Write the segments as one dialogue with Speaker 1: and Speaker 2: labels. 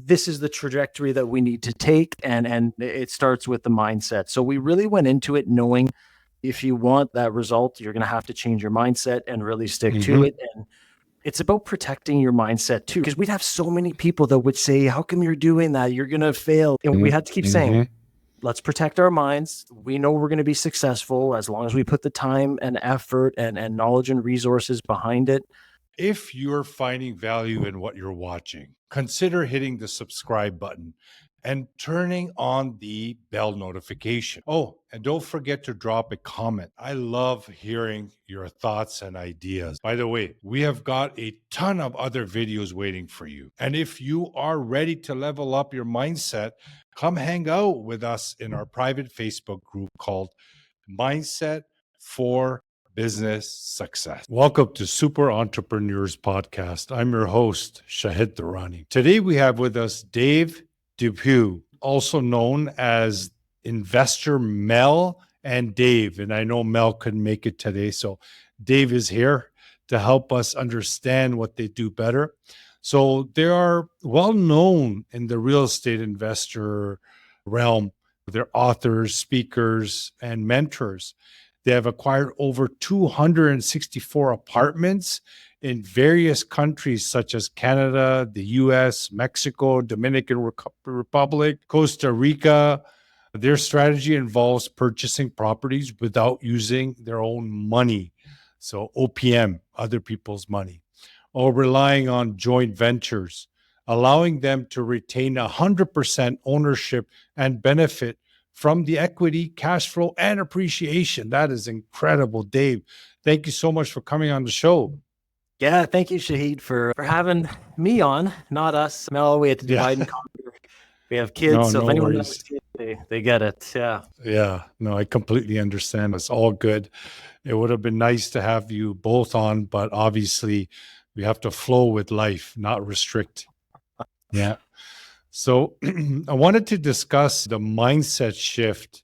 Speaker 1: this is the trajectory that we need to take. And it starts with the mindset. So we really went into it knowing if you want that result, you're going to have to change your mindset and really stick to it. And it's about protecting your mindset too, because we'd have so many people that would say, how come you're doing that? You're going to fail. And we had to keep saying, let's protect our minds. We know we're going to be successful as long as we put the time and effort and knowledge and resources behind it.
Speaker 2: If you're finding value in what you're watching, consider hitting the subscribe button and turning on the bell notification. Oh, and don't forget to drop a comment. I love hearing your thoughts and ideas. By the way, we have got a ton of other videos waiting for you. And if you are ready to level up your mindset, come hang out with us in our private Facebook group called Mindset for Business Success. Welcome to Super Entrepreneurs Podcast. I'm your host, Shahid Durrani. Today we have with us Dave Dupuis, also known as Investor Mel and Dave. And I know Mel couldn't make it today, so Dave is here to help us understand what they do better. So they are well known in the real estate investor realm. They're authors, speakers, and mentors. They have acquired over 264 apartments in various countries such as Canada, the US, Mexico, Dominican Republic, Costa Rica. Their strategy involves purchasing properties without using their own money. So OPM, other people's money, or relying on joint ventures, allowing them to retain 100% ownership and benefit from the equity, cash flow, and appreciation. That is incredible, Dave. Thank you so much for coming on the show.
Speaker 1: Yeah, thank you, Shahid, for having me on, not us. Mel, we had to divide and conquer. We have kids, so if anyone knows kids, they get it.
Speaker 2: Yeah, no, I completely understand. It's all good. It would have been nice to have you both on, but obviously we have to flow with life, not restrict. Yeah. So I wanted to discuss the mindset shift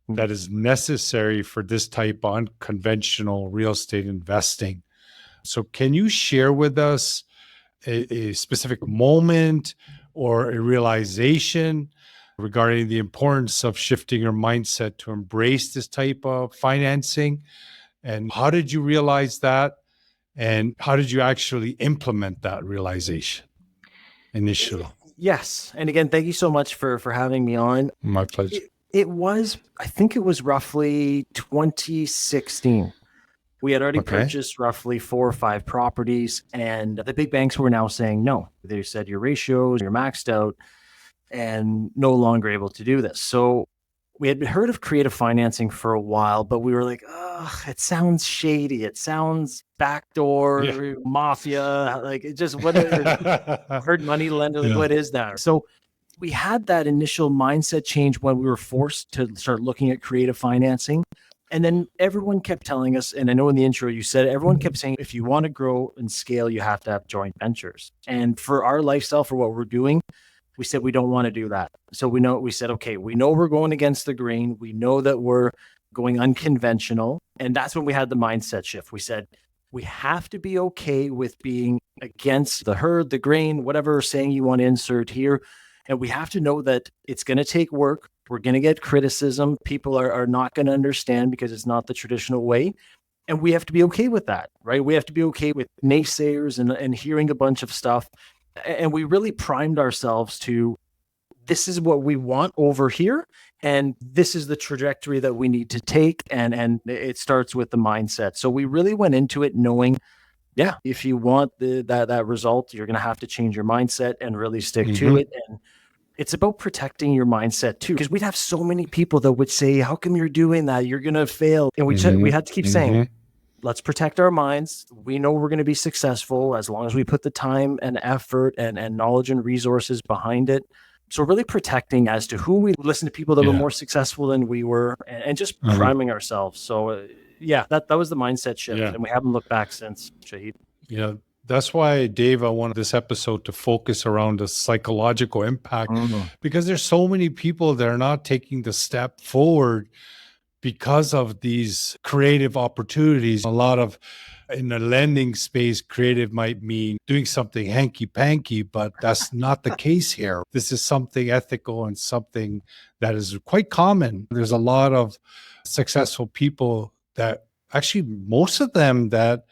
Speaker 2: that is necessary for this type of unconventional real estate investing. So can you share with us a specific moment or a realization regarding the importance of shifting your mindset to embrace this type of financing? And how did you realize that? And how did you actually implement that realization initially?
Speaker 1: Yes. And again, thank you so much for having me on.
Speaker 2: My pleasure.
Speaker 1: I think it was roughly 2016. We had already purchased roughly 4 or 5 properties, and the big banks were now saying no. They said your ratios, you're maxed out and no longer able to do this. So we had heard of creative financing for a while, but we were like, oh, it sounds shady. It sounds backdoor, mafia. Like it just, hard money lender. Like, what is that? So we had that initial mindset change when we were forced to start looking at creative financing. And then everyone kept telling us, and I know in the intro you said, everyone kept saying, if you want to grow and scale, you have to have joint ventures. And for our lifestyle, for what we're doing, we said, we don't want to do that. So we said, okay, we know we're going against the grain. We know that we're going unconventional. And that's when we had the mindset shift. We said, we have to be okay with being against the herd, the grain, whatever saying you want to insert here. And we have to know that it's going to take work. We're going to get criticism. People are not going to understand because it's not the traditional way. And we have to be okay with that, right? We have to be okay with naysayers and hearing a bunch of stuff. And we really primed ourselves to, this is what we want over here. And this is the trajectory that we need to take. And it starts with the mindset. So we really went into it knowing, if you want that result, you're going to have to change your mindset and really stick to it. And it's about protecting your mindset too, because we'd have so many people that would say, how come you're doing that? You're going to fail. And we had to keep saying, let's protect our minds. We know we're going to be successful as long as we put the time and effort and knowledge and resources behind it. So really protecting as to who we listen to, people that were more successful than we were, and just priming ourselves. So that was the mindset shift. And we haven't looked back since, Shahid.
Speaker 2: Yeah. That's why, Dave, I wanted this episode to focus around the psychological impact, because there's so many people that are not taking the step forward because of these creative opportunities, a lot of in the lending space, creative might mean doing something hanky panky, but that's not the case here. This is something ethical and something that is quite common. There's a lot of successful people that actually, most of them that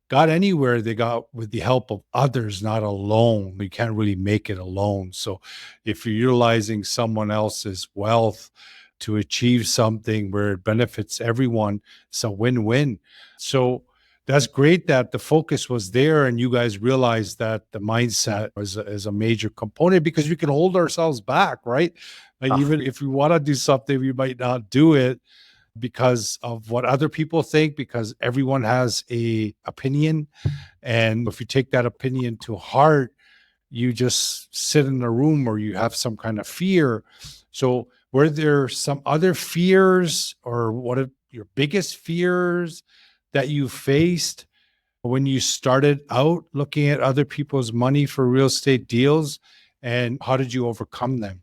Speaker 2: got anywhere, they got with the help of others, not alone. You can't really make it alone. So if you're utilizing someone else's wealth to achieve something where it benefits everyone, it's a win-win. So that's great that the focus was there and you guys realized that the mindset is a major component, because we can hold ourselves back, right? Like even if we want to do something, we might not do it because of what other people think, because everyone has a opinion. And if you take that opinion to heart, you just sit in a room or you have some kind of fear. So were there some other fears, or what are your biggest fears that you faced when you started out looking at other people's money for real estate deals, and how did you overcome them?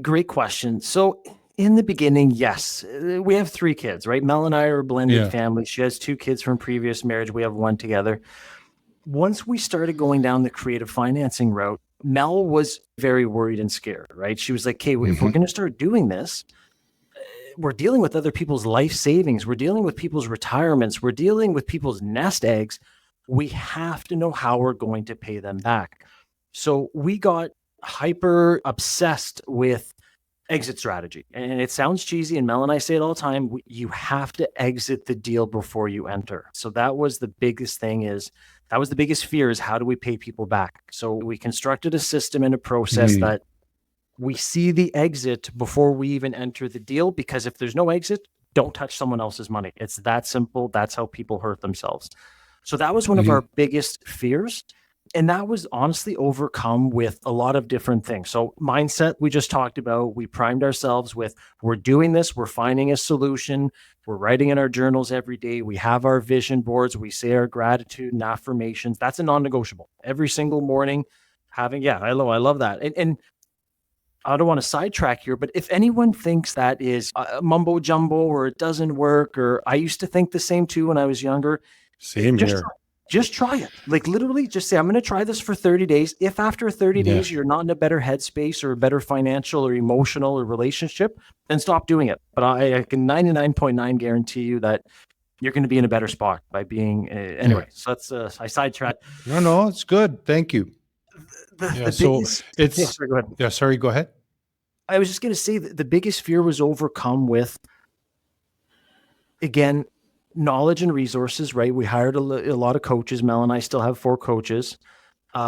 Speaker 1: Great question. So in the beginning, yes, we have 3 kids, right? Mel and I are a blended family. She has 2 kids from previous marriage. We have 1 together. Once we started going down the creative financing route, Mel was very worried and scared, right? She was like, okay, if we're going to start doing this, we're dealing with other people's life savings. We're dealing with people's retirements. We're dealing with people's nest eggs. We have to know how we're going to pay them back. So we got hyper obsessed with exit strategy. And it sounds cheesy, and Mel and I say it all the time. You have to exit the deal before you enter. So that was the biggest thing that was the biggest fear, is how do we pay people back? So we constructed a system and a process that we see the exit before we even enter the deal, because if there's no exit, don't touch someone else's money. It's that simple. That's how people hurt themselves. So that was one of our biggest fears. And that was honestly overcome with a lot of different things. So mindset, we just talked about, we primed ourselves with, we're doing this, we're finding a solution, we're writing in our journals every day, we have our vision boards, we say our gratitude and affirmations. That's a non-negotiable. Every single morning I love that. And I don't want to sidetrack here, but if anyone thinks that is mumbo jumbo or it doesn't work, or I used to think the same too when I was younger,
Speaker 2: Same here.
Speaker 1: Just try it. Like literally just say, I'm going to try this for 30 days. If after 30 days, you're not in a better headspace or a better financial or emotional or relationship, then stop doing it. But I can 99.9 guarantee you that you're going to be in a better spot by being, anyway. So that's, I sidetracked.
Speaker 2: No, it's good. Thank you.
Speaker 1: Sorry, go ahead.
Speaker 2: Sorry, go ahead.
Speaker 1: I was just going to say that the biggest fear was overcome with, again, knowledge and resources, right? We hired a lot of coaches. Mel and I still have 4 coaches.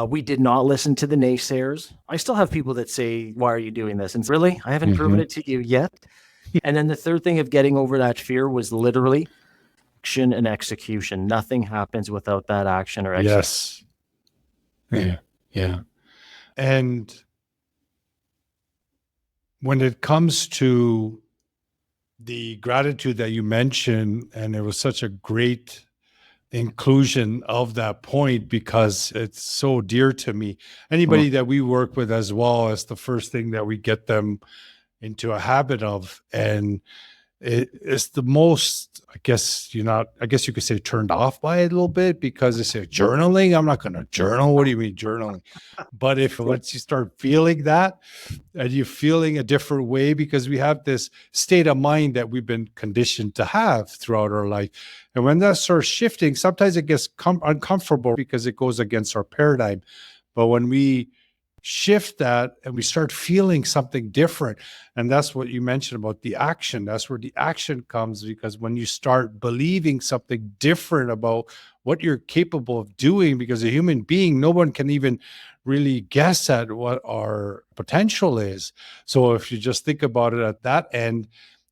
Speaker 1: We did not listen to the naysayers. I still have people that say, why are you doing this? And really, I haven't proven it to you yet. And then the third thing of getting over that fear was literally action and execution. Nothing happens without that action or execution.
Speaker 2: Yes. Yeah. And when it comes to the gratitude that you mentioned, and it was such a great inclusion of that point because it's so dear to me. Anybody that we work with as well, as the first thing that we get them into a habit of. And it's the most, I guess you could say, turned off by it a little bit, because they say journaling. I'm not going to journal. What do you mean journaling? But once you start feeling that, and you're feeling a different way, because we have this state of mind that we've been conditioned to have throughout our life. And when that starts shifting, sometimes it gets uncomfortable because it goes against our paradigm. But when we shift that and we start feeling something different, and that's what you mentioned about the action, that's where the action comes, because when you start believing something different about what you're capable of doing, because a human being, no one can even really guess at what our potential is. So if you just think about it at that end,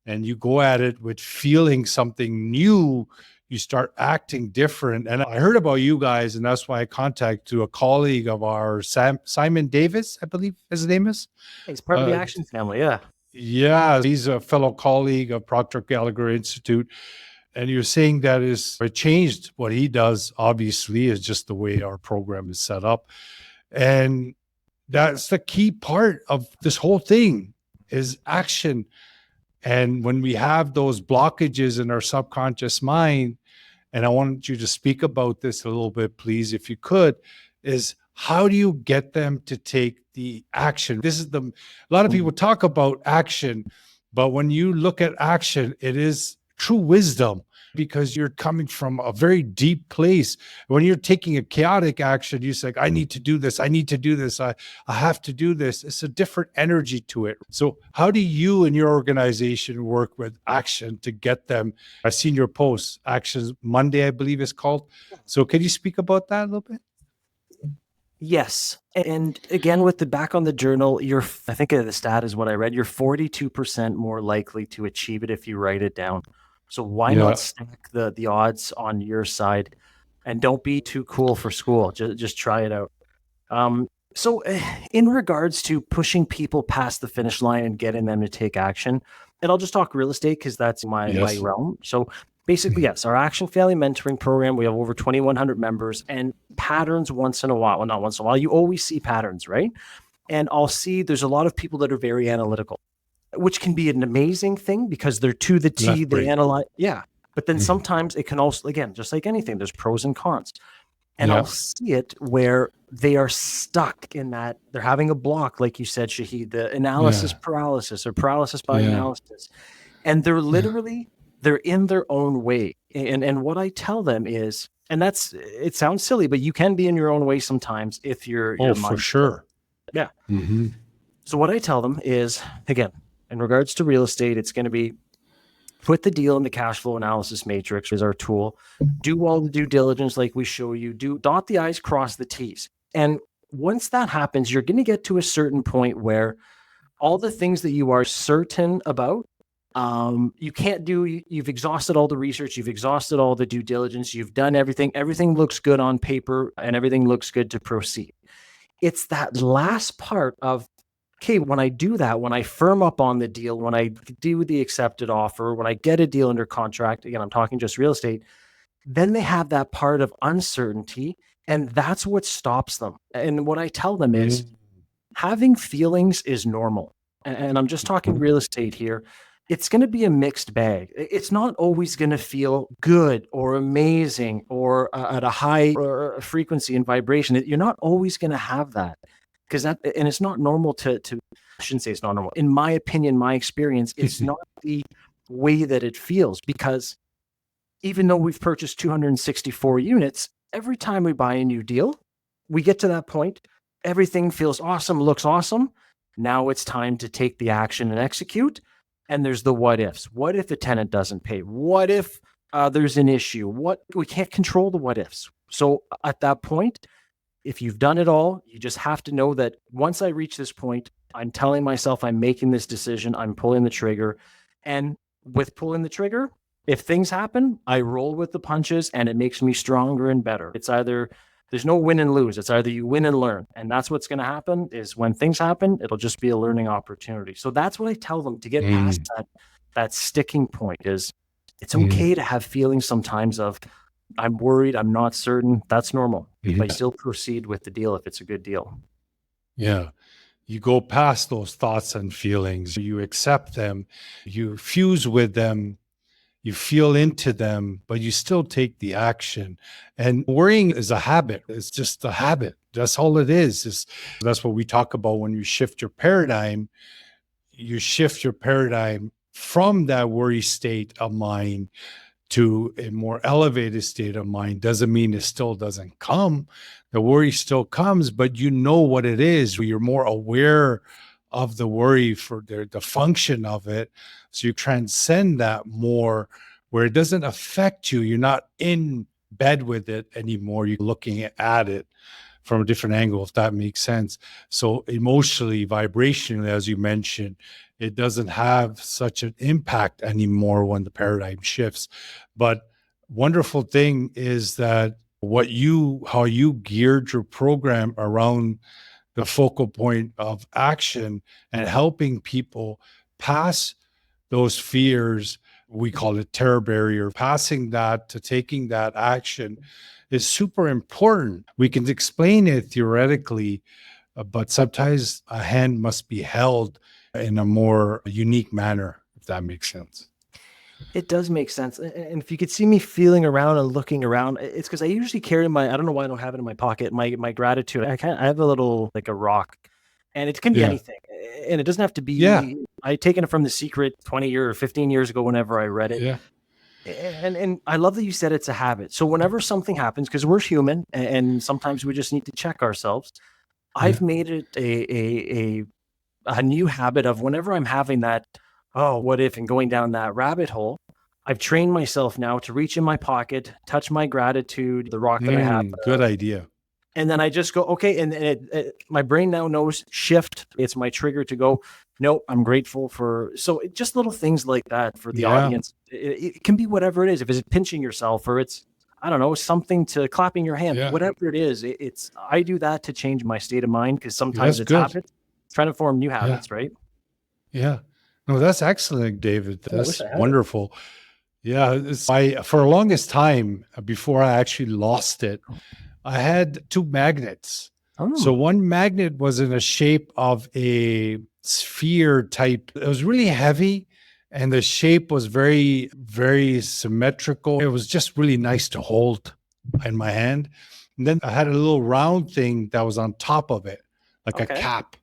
Speaker 2: and you go at it with feeling something new, you start acting different. And I heard about you guys, and that's why I contacted a colleague of ours, Simon Davis, I believe his name is.
Speaker 1: He's part of the Action family, yeah.
Speaker 2: Yeah, he's a fellow colleague of Procter Gallagher Institute. And you're saying that it changed what he does, obviously, is just the way our program is set up. And that's the key part of this whole thing, is action. And when we have those blockages in our subconscious mind, and I want you to speak about this a little bit, please, if you could, is how do you get them to take the action? A lot of people talk about action, but when you look at action, it is true wisdom because you're coming from a very deep place. When you're taking a chaotic action, you say, I need to do this. I need to do this. I have to do this. It's a different energy to it. So how do you and your organization work with action to get them? I've seen your posts, Actions Monday, I believe it's called. So can you speak about that a little bit?
Speaker 1: Yes. And again, with the back on the journal, I think the stat is what I read, you're 42% more likely to achieve it if you write it down. So why not stack the odds on your side, and don't be too cool for school. Just try it out. So in regards to pushing people past the finish line and getting them to take action, and I'll just talk real estate because that's my realm. So basically, yes, our Action Family Mentoring Program, we have over 2,100 members, and patterns once in a while, well, not once in a while, you always see patterns, right? And I'll see there's a lot of people that are very analytical, which can be an amazing thing because they're to the T, they analyze. Yeah. But then sometimes it can also, again, just like anything, there's pros and cons. And I'll see it where they are stuck in that, they're having a block, like you said, Shahid, the analysis paralysis or paralysis by analysis. And they're literally, they're in their own way. And what I tell them is, and it sounds silly, but you can be in your own way sometimes if you're
Speaker 2: for sure.
Speaker 1: Yeah. So what I tell them is, again, in regards to real estate, it's going to be put the deal in the cash flow analysis matrix is our tool. Do all the due diligence like we show you. Dot the I's, cross the T's. And once that happens, you're going to get to a certain point where all the things that you are certain about, you can't do. You've exhausted all the research. You've exhausted all the due diligence. You've done everything. Everything looks good on paper and everything looks good to proceed. It's that last part of, okay, when I do that, when I firm up on the deal, when I do the accepted offer, when I get a deal under contract, again, I'm talking just real estate, then they have that part of uncertainty, and that's what stops them. And what I tell them is having feelings is normal. And I'm just talking real estate here. It's going to be a mixed bag. It's not always going to feel good or amazing or at a high frequency and vibration. You're not always going to have that. And it's not normal to, I shouldn't say it's not normal. In my opinion, my experience, it's not the way that it feels, because even though we've purchased 264 units, every time we buy a new deal, we get to that point, everything feels awesome, looks awesome. Now it's time to take the action and execute. And there's the what ifs. What if the tenant doesn't pay? What if there's an issue? We can't control the what ifs. So at that point, if you've done it all, you just have to know that once I reach this point, I'm telling myself I'm making this decision, I'm pulling the trigger. And with pulling the trigger, if things happen, I roll with the punches and it makes me stronger and better. It's either, there's no win and lose. It's either you win and learn. And that's what's going to happen is when things happen, it'll just be a learning opportunity. So that's what I tell them to get past that sticking point is it's okay to have feelings sometimes of, I'm worried, I'm not certain. That's normal. But I still proceed with the deal if it's a good deal.
Speaker 2: Yeah. You go past those thoughts and feelings. You accept them. You fuse with them. You feel into them, but you still take the action. And worrying is a habit. It's just a habit. That's all it is. That's what we talk about when you shift your paradigm. You shift your paradigm from that worry state of mind to a more elevated state of mind. Doesn't mean it still doesn't come. The worry still comes, but you know what it is. You're more aware of the worry for the function of it. So you transcend that more where it doesn't affect you. You're not in bed with it anymore. You're looking at it from a different angle, if that makes sense. So emotionally, vibrationally, as you mentioned, it doesn't have such an impact anymore when the paradigm shifts. But wonderful thing is that how you geared your program around the focal point of action and helping people pass those fears, we call it terror barrier, passing that to taking that action is super important. We can explain it theoretically, but sometimes a hand must be held in a more unique manner, if that makes sense.
Speaker 1: It does make sense. And if you could see me feeling around and looking around, it's because I usually carry I don't know why I don't have it in my pocket, my gratitude. I have a little, like a rock, and it can be
Speaker 2: Yeah.
Speaker 1: anything. And it doesn't have to be,
Speaker 2: Yeah.
Speaker 1: I taken it from The Secret 20 or 15 years ago, whenever I read it.
Speaker 2: Yeah.
Speaker 1: And I love that you said it's a habit. So whenever something happens, because we're human and sometimes we just need to check ourselves, I've made it a new habit of whenever I'm having that, oh, what if, and going down that rabbit hole, I've trained myself now to reach in my pocket, touch my gratitude, the rock that I have.
Speaker 2: Good idea.
Speaker 1: And then I just go, okay. And my brain now knows shift. It's my trigger to go, no, I'm grateful for. So just little things like that for the audience. It can be whatever it is. If it's pinching yourself or it's, I don't know, something to clapping your hand, whatever it is. I do that to change my state of mind because sometimes it's habits. Trying to form new habits, right?
Speaker 2: Yeah. No, that's excellent, David. That's wonderful. Yeah. For the longest time, before I actually lost it, I had two magnets. So one magnet was in the shape of a sphere type. It was really heavy and the shape was very, very symmetrical. It was just really nice to hold in my hand. And then I had a little round thing that was on top of it, like a cap.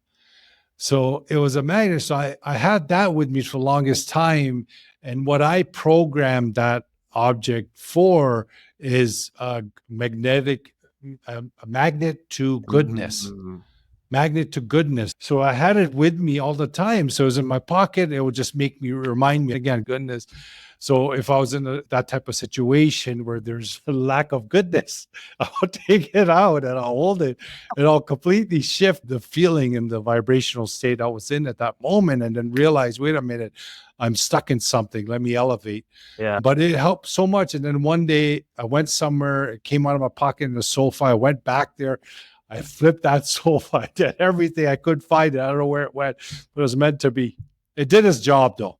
Speaker 2: So it was a magnet. So I had that with me for the longest time. And what I programmed that object for is a magnet to goodness. Magnet to goodness. So I had it with me all the time. So it was in my pocket. It would just remind me again, goodness. So if I was in that type of situation where there's a lack of goodness, I'll take it out and I'll hold it and I'll completely shift the feeling and the vibrational state I was in at that moment and then realize, wait a minute, I'm stuck in something. Let me elevate.
Speaker 1: Yeah.
Speaker 2: But it helped so much. And then one day I went somewhere, it came out of my pocket in the sofa. I went back there. I flipped that sofa. I did everything I could find it. I don't know where it went, but it was meant to be. It did its job though.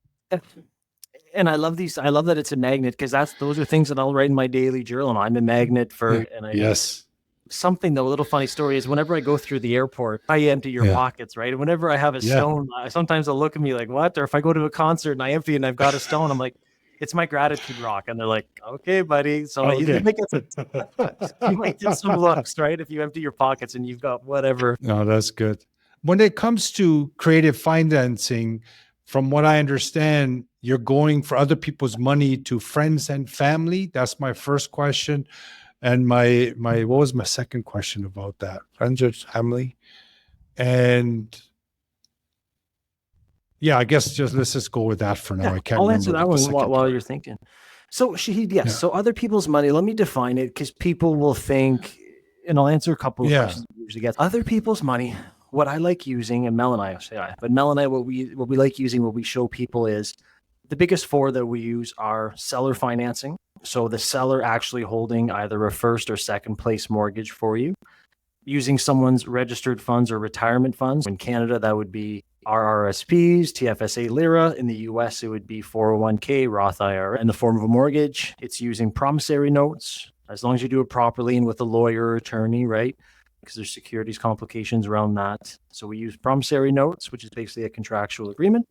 Speaker 1: And I love these. I love that it's a magnet because those are things that I'll write in my daily journal. And I'm a magnet for, something though, a little funny story is whenever I go through the airport, I empty your pockets, right? And whenever I have a stone, sometimes they'll look at me like, what? Or if I go to a concert and I empty and I've got a stone, I'm like, it's my gratitude rock. And they're like, okay, buddy. So you might get some looks, right? If you empty your pockets and you've got whatever.
Speaker 2: No, that's good. When it comes to creative financing, from what I understand, you're going for other people's money to friends and family. That's my first question. And what was my second question about that? Friends or family? And yeah, I guess let's just go with that for now. I can't
Speaker 1: I'll answer that one while you're thinking. So Shahid, yes. So other people's money, let me define it because people will think, and I'll answer a couple of questions I usually get. Other people's money, what I like using, and Mel and I say, but Mel and I, what we like using, what we show people is the biggest four that we use are seller financing. So the seller actually holding either a first or second place mortgage for you, using someone's registered funds or retirement funds. In Canada, that would be RRSPs, TFSA Lira. In the US, it would be 401k, Roth IRA in the form of a mortgage. It's using promissory notes, as long as you do it properly and with a lawyer or attorney, right? Because there's securities complications around that. So we use promissory notes, which is basically a contractual agreement.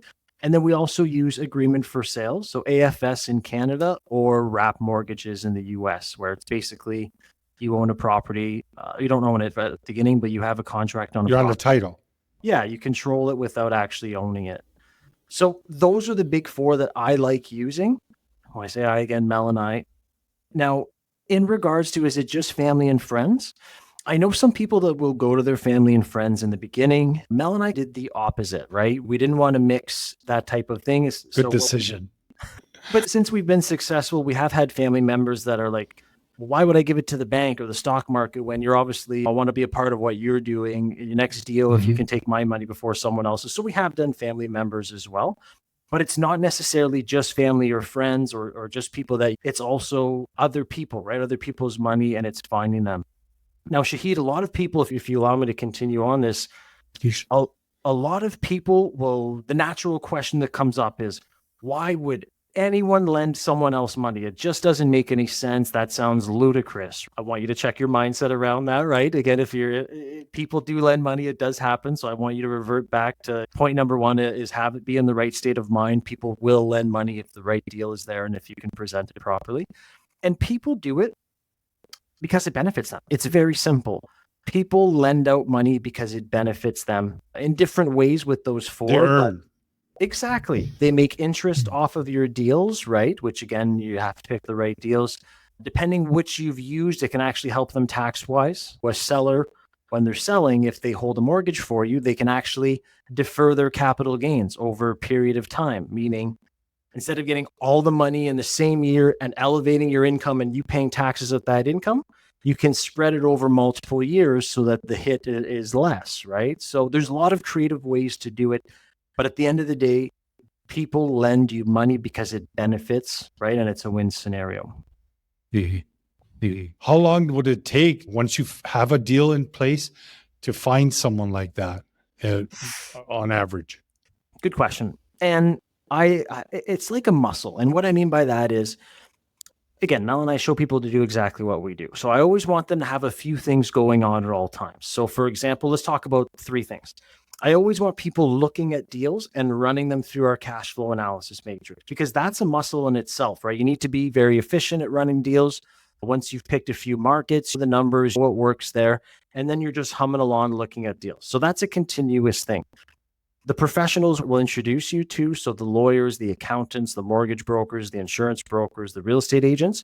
Speaker 1: And then we also use agreement for sales. So AFS in Canada or wrap mortgages in the US, where it's basically you own a property. You don't own it at the beginning, but you have a contract on it.
Speaker 2: You're on the title.
Speaker 1: Yeah, you control it without actually owning it. So those are the big four that I like using. When I say I, again, Mel and I. Now, in regards to, is it just family and friends? I know some people that will go to their family and friends in the beginning. Mel and I did the opposite, right? We didn't want to mix that type of thing.
Speaker 2: Good decision.
Speaker 1: But since we've been successful, we have had family members that are like, well, why would I give it to the bank or the stock market when you're obviously, I want to be a part of what you're doing. Your next deal, if you can take my money before someone else's. So we have done family members as well. But it's not necessarily just family or friends or just people that it's also other people, right? Other people's money and it's finding them. Now, Shahid, a lot of people, if you allow me to continue on this, a lot of people the natural question that comes up is, why would anyone lend someone else money? It just doesn't make any sense. That sounds ludicrous. I want you to check your mindset around that, right? Again, if you're people do lend money, it does happen. So I want you to revert back to point number one is have it be in the right state of mind. People will lend money if the right deal is there and if you can present it properly. And people do it because it benefits them. It's very simple. People lend out money because it benefits them in different ways with those four.
Speaker 2: They earn.
Speaker 1: Exactly. They make interest off of your deals, right? Which again, you have to pick the right deals. Depending which you've used, it can actually help them tax-wise. A seller, when they're selling, if they hold a mortgage for you, they can actually defer their capital gains over a period of time, meaning instead of getting all the money in the same year and elevating your income and you paying taxes of that income, you can spread it over multiple years so that the hit is less, right? So there's a lot of creative ways to do it. But at the end of the day, people lend you money because it benefits, right? And it's a win scenario.
Speaker 2: How long would it take once you have a deal in place to find someone like that on average?
Speaker 1: Good question. And it's like a muscle. And what I mean by that is, again, Mel and I show people to do exactly what we do. So I always want them to have a few things going on at all times. So for example, let's talk about 3 things. I always want people looking at deals and running them through our cash flow analysis matrix, because that's a muscle in itself, right? You need to be very efficient at running deals. Once you've picked a few markets, the numbers, what works there, and then you're just humming along looking at deals. So that's a continuous thing. The professionals will introduce you to, so the lawyers, the accountants, the mortgage brokers, the insurance brokers, the real estate agents,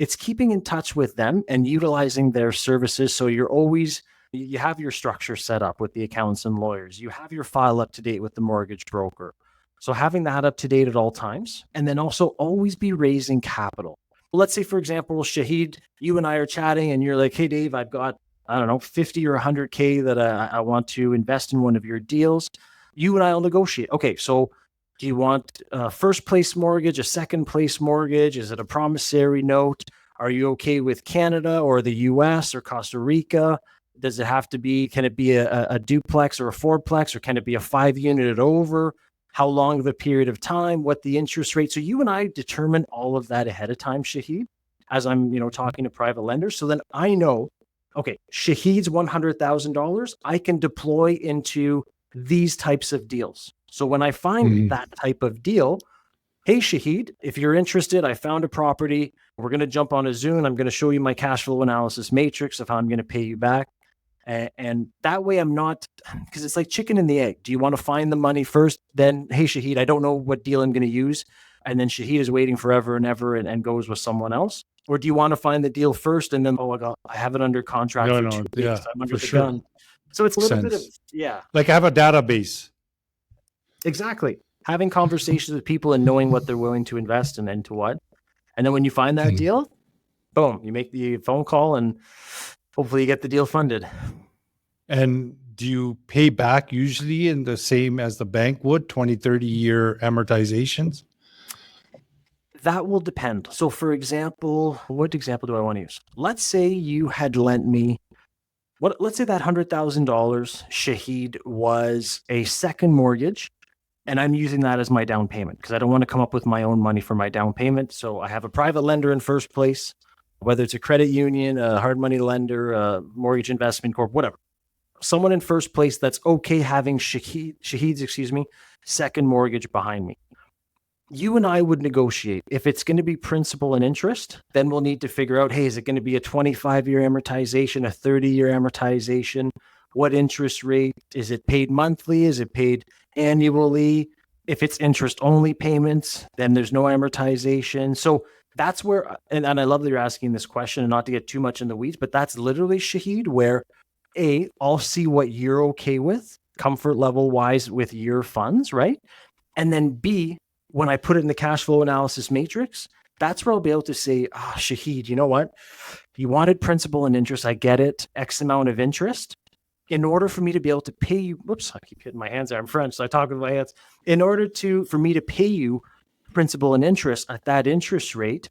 Speaker 1: it's keeping in touch with them and utilizing their services. So you have your structure set up with the accountants and lawyers. You have your file up to date with the mortgage broker. So having that up to date at all times, and then also always be raising capital. Let's say, for example, Shahid, you and I are chatting and you're like, hey, Dave, I've got, 50 or 100K that I want to invest in one of your deals. You and I will negotiate. Okay, so do you want a first place mortgage, a second place mortgage? Is it a promissory note? Are you okay with Canada or the US or Costa Rica? Does it have to be, can it be a duplex or a fourplex, or can it be a 5-unit over? How long of a period of time? What the interest rate? So you and I determine all of that ahead of time, Shahid, as I'm, talking to private lenders. So then I know, okay, Shahid's $100,000, I can deploy into these types of deals. So when I find that type of deal, hey, Shahid, if you're interested, I found a property. We're going to jump on a Zoom. I'm going to show you my cash flow analysis matrix of how I'm going to pay you back. And that way I'm not, because it's like chicken and the egg. Do you want to find the money first? Then, hey, Shahid, I don't know what deal I'm going to use. And then Shahid is waiting forever and ever and goes with someone else. Or do you want to find the deal first and then, I have it under contract for 2 weeks.
Speaker 2: Yeah,
Speaker 1: I'm under the gun. So it's a little bit of,
Speaker 2: like have a database.
Speaker 1: Exactly. Having conversations with people and knowing what they're willing to invest in and into what. And then when you find that deal, boom, you make the phone call and hopefully you get the deal funded.
Speaker 2: And do you pay back usually in the same as the bank would, 20, 30-year amortizations?
Speaker 1: That will depend. So for example, what example do I want to use? Let's say you had lent me, let's say that $100,000, Shahid, was a second mortgage. And I'm using that as my down payment because I don't want to come up with my own money for my down payment. So I have a private lender in first place, whether it's a credit union, a hard money lender, a mortgage investment corp, whatever. Someone in first place that's okay having Shahid's, second mortgage behind me. You and I would negotiate. If it's going to be principal and interest, then we'll need to figure out, hey, is it going to be a 25-year amortization, a 30-year amortization? What interest rate? Is it paid monthly? Is it paid annually? If it's interest only payments, then there's no amortization. So that's where, and I love that you're asking this question and not to get too much in the weeds, but that's literally, Shahid, where I'll see what you're okay with, comfort level wise with your funds, right? And then B, when I put it in the cash flow analysis matrix, that's where I'll be able to say, Shahid, you know what? You wanted principal and interest. I get it. X amount of interest. In order for me to be able to pay you, I keep hitting my hands there. I'm French, so I talk with my hands. In order for me to pay you principal and interest at that interest rate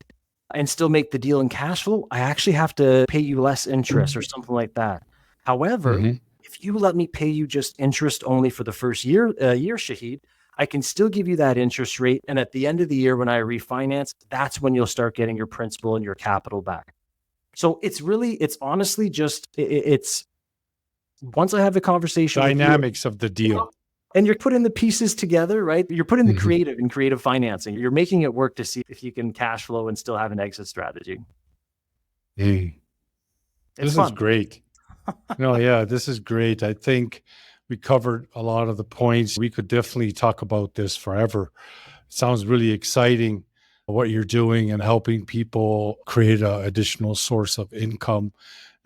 Speaker 1: and still make the deal in cash flow, I actually have to pay you less interest or something like that. However, if you let me pay you just interest only for the first year, Shahid, I can still give you that interest rate. And at the end of the year, when I refinance, that's when you'll start getting your principal and your capital back. So it's honestly just, it's once I have the conversation
Speaker 2: Dynamics
Speaker 1: with
Speaker 2: of the deal.
Speaker 1: and you're putting the pieces together, right? You're putting the
Speaker 2: Mhm.
Speaker 1: creative in creative financing. You're making it work to see if you can cash flow and still have an exit strategy.
Speaker 2: Hey,
Speaker 1: It's
Speaker 2: this is
Speaker 1: fun.
Speaker 2: great. No, yeah, this is great. I think we covered a lot of the points. We could definitely talk about this forever. Sounds really exciting what you're doing and helping people create an additional source of income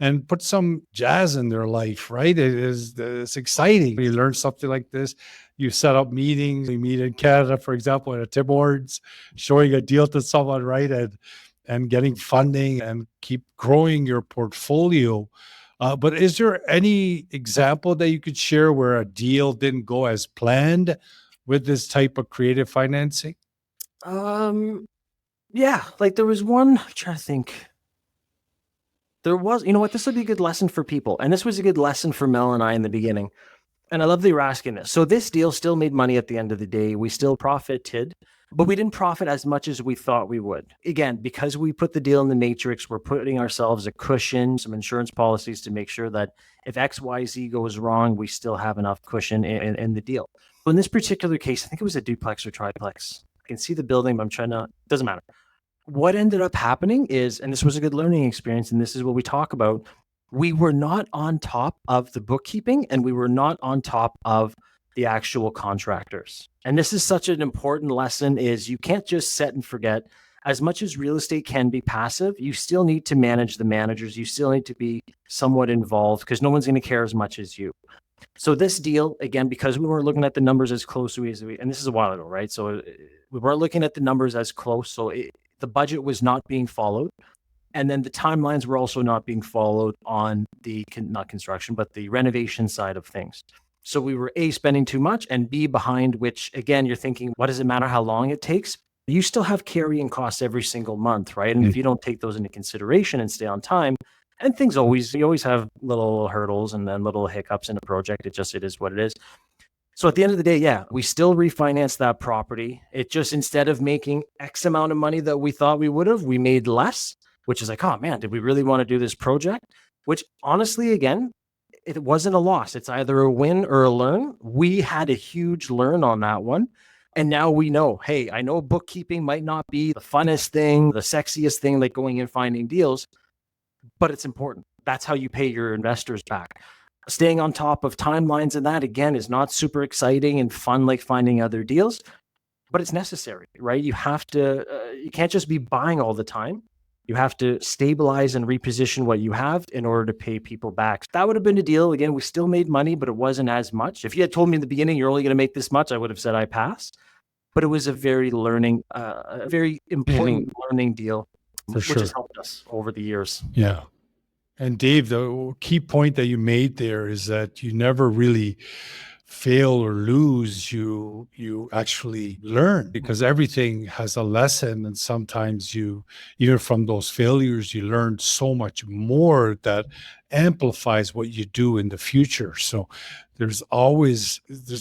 Speaker 2: and put some jazz in their life, right? It's exciting. When you learn something like this, you set up meetings, you meet in Canada, for example, at a Tim Hortons, showing a deal to someone, right? And getting funding and keep growing your portfolio. But is there any example that you could share where a deal didn't go as planned with this type of creative financing?
Speaker 1: Yeah, like there was one, I'm trying to think. There was, you know what, this would be a good lesson for people. And this was a good lesson for Mel and I in the beginning. And I love that you're asking this. So this deal still made money at the end of the day. We still profited, but we didn't profit as much as we thought we would. Again, because we put the deal in the matrix, we're putting ourselves a cushion, some insurance policies to make sure that if XYZ goes wrong, we still have enough cushion in the deal. So in this particular case, I think it was a duplex or triplex. I can see the building, but I'm trying to, doesn't matter. What ended up happening is, and this was a good learning experience, and this is what we talk about, we were not on top of the bookkeeping and we were not on top of the actual contractors. And this is such an important lesson is you can't just set and forget. As much as real estate can be passive, you still need to manage the managers. You still need to be somewhat involved because no one's going to care as much as you. So this deal, again, because we weren't looking at the numbers as closely as we, and this is a while ago, right? So we weren't looking at the numbers as close. So the budget was not being followed. And then the timelines were also not being followed on the, not construction, but the renovation side of things. So we were A, spending too much, and B, behind, which again, you're thinking, what does it matter how long it takes? You still have carrying costs every single month, right? And if you don't take those into consideration and stay on time, and things always, you always have little hurdles and then little hiccups in a project. It is what it is. So at the end of the day, yeah, we still refinanced that property. It just, instead of making X amount of money that we thought we would have, we made less, which is like, oh man, did we really want to do this project? Which honestly, again, it wasn't a loss. It's either a win or a learn. We had a huge learn on that one. And now we know, hey, I know bookkeeping might not be the funnest thing, the sexiest thing, like going and finding deals, but it's important. That's how you pay your investors back. Staying on top of timelines and that, again, is not super exciting and fun like finding other deals, but it's necessary, right? You have to, you can't just be buying all the time. You have to stabilize and reposition what you have in order to pay people back. That would have been a deal. Again, we still made money, but it wasn't as much. If you had told me in the beginning, you're only going to make this much, I would have said I pass. But it was a very a very important learning deal,
Speaker 2: For
Speaker 1: which has
Speaker 2: sure.
Speaker 1: helped us over the years.
Speaker 2: Yeah. And Dave, the key point that you made there is that you never really fail or lose. You actually learn because everything has a lesson, and sometimes you, even from those failures, you learn so much more that amplifies what you do in the future. So there's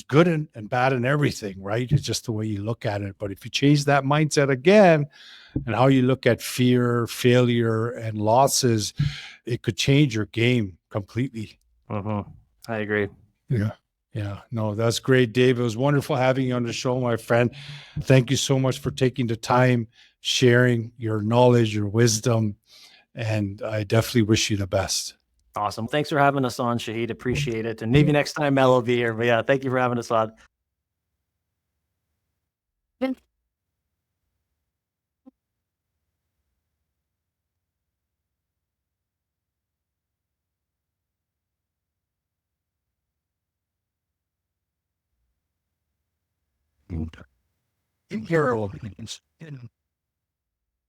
Speaker 2: good and bad in everything, right? It's just the way you look at it. But if you change that mindset again, and how you look at fear, failure, and losses, it could change your game completely.
Speaker 1: I agree.
Speaker 2: Yeah. Yeah. No, that's great, Dave. It was wonderful having you on the show, my friend. Thank you so much for taking the time, sharing your knowledge, your wisdom, and I definitely wish you the best.
Speaker 1: Awesome. Thanks for having us on, Shahid. Appreciate it. And maybe next time Mel will be here. But yeah, thank you for having us on.
Speaker 3: Imperial.